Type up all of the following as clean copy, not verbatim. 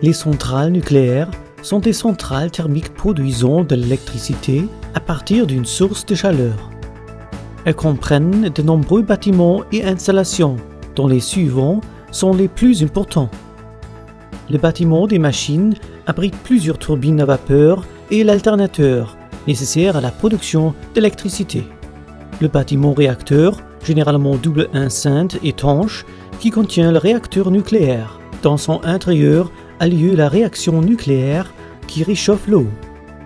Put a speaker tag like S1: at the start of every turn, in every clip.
S1: Les centrales nucléaires sont des centrales thermiques produisant de l'électricité à partir d'une source de chaleur. Elles comprennent de nombreux bâtiments et installations, dont les suivants sont les plus importants. Le bâtiment des machines abrite plusieurs turbines à vapeur et l'alternateur nécessaire à la production d'électricité. Le bâtiment réacteur, généralement double enceinte étanche, qui contient le réacteur nucléaire. Dans son intérieur a lieu la réaction nucléaire qui réchauffe l'eau.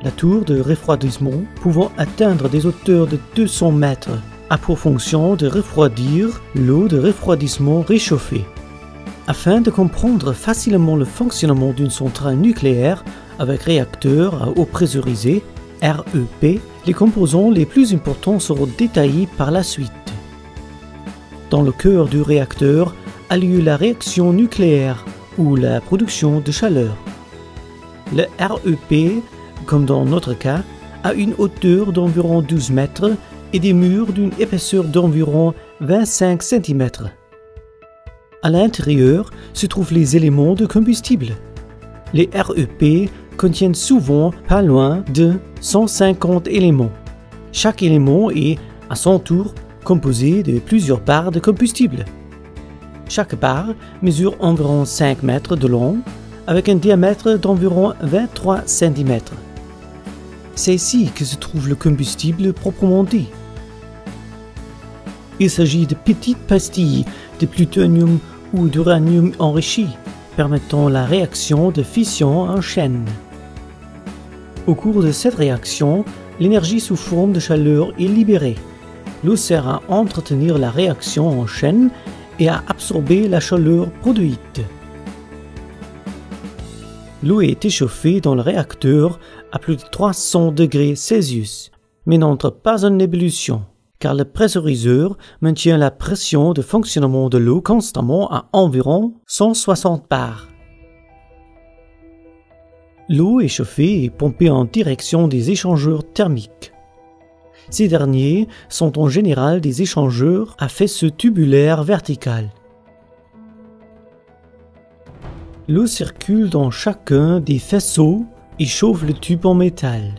S1: La tour de refroidissement pouvant atteindre des hauteurs de 200 mètres a pour fonction de refroidir l'eau de refroidissement réchauffée. Afin de comprendre facilement le fonctionnement d'une centrale nucléaire avec réacteur à eau pressurisée, REP, les composants les plus importants seront détaillés par la suite. Dans le cœur du réacteur a lieu la réaction nucléaire ou la production de chaleur. Le REP, comme dans notre cas, a une hauteur d'environ 12 mètres et des murs d'une épaisseur d'environ 25 cm. À l'intérieur se trouvent les éléments de combustible. Les REP contiennent souvent pas loin de 150 éléments. Chaque élément est, à son tour, composé de plusieurs barres de combustible. Chaque barre mesure environ 5 mètres de long, avec un diamètre d'environ 23 cm. C'est ici que se trouve le combustible proprement dit. Il s'agit de petites pastilles de plutonium ou d'uranium enrichi, permettant la réaction de fission en chaîne. Au cours de cette réaction, l'énergie sous forme de chaleur est libérée. L'eau sert à entretenir la réaction en chaîne et à absorber la chaleur produite. L'eau est échauffée dans le réacteur à plus de 300 degrés Celsius, mais n'entre pas en ébullition, car le pressuriseur maintient la pression de fonctionnement de l'eau constamment à environ 160 bars. L'eau échauffée est pompée en direction des échangeurs thermiques. Ces derniers sont en général des échangeurs à faisceau tubulaire vertical. L'eau circule dans chacun des faisceaux et chauffe le tube en métal.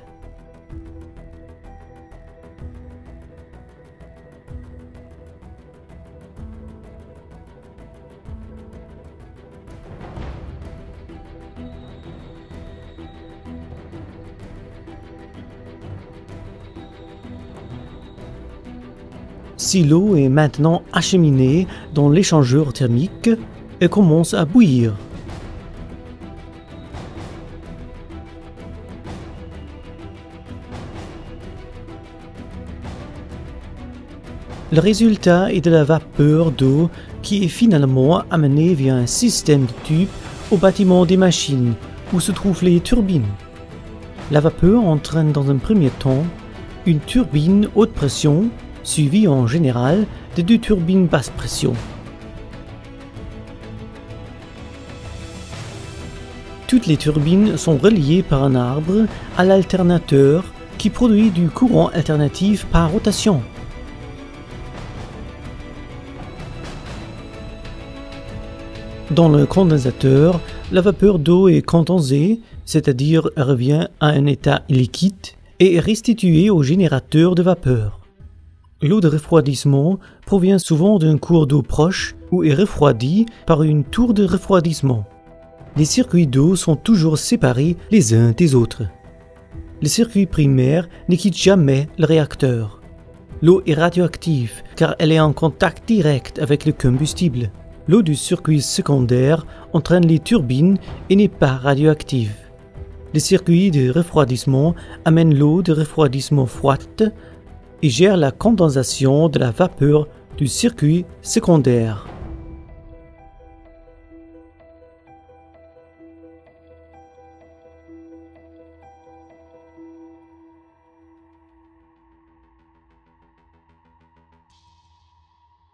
S1: Si l'eau est maintenant acheminée dans l'échangeur thermique, elle commence à bouillir. Le résultat est de la vapeur d'eau qui est finalement amenée via un système de tubes au bâtiment des machines où se trouvent les turbines. La vapeur entraîne dans un premier temps une turbine haute pression suivie en général de 2 turbines basse pression. Toutes les turbines sont reliées par un arbre à l'alternateur qui produit du courant alternatif par rotation. Dans le condensateur, la vapeur d'eau est condensée, c'est-à-dire revient à un état liquide et est restituée au générateur de vapeur. L'eau de refroidissement provient souvent d'un cours d'eau proche ou est refroidie par une tour de refroidissement. Les circuits d'eau sont toujours séparés les uns des autres. Le circuit primaire ne quitte jamais le réacteur. L'eau est radioactive car elle est en contact direct avec le combustible. L'eau du circuit secondaire entraîne les turbines et n'est pas radioactive. Le circuit de refroidissement amène l'eau de refroidissement froide et gère la condensation de la vapeur du circuit secondaire.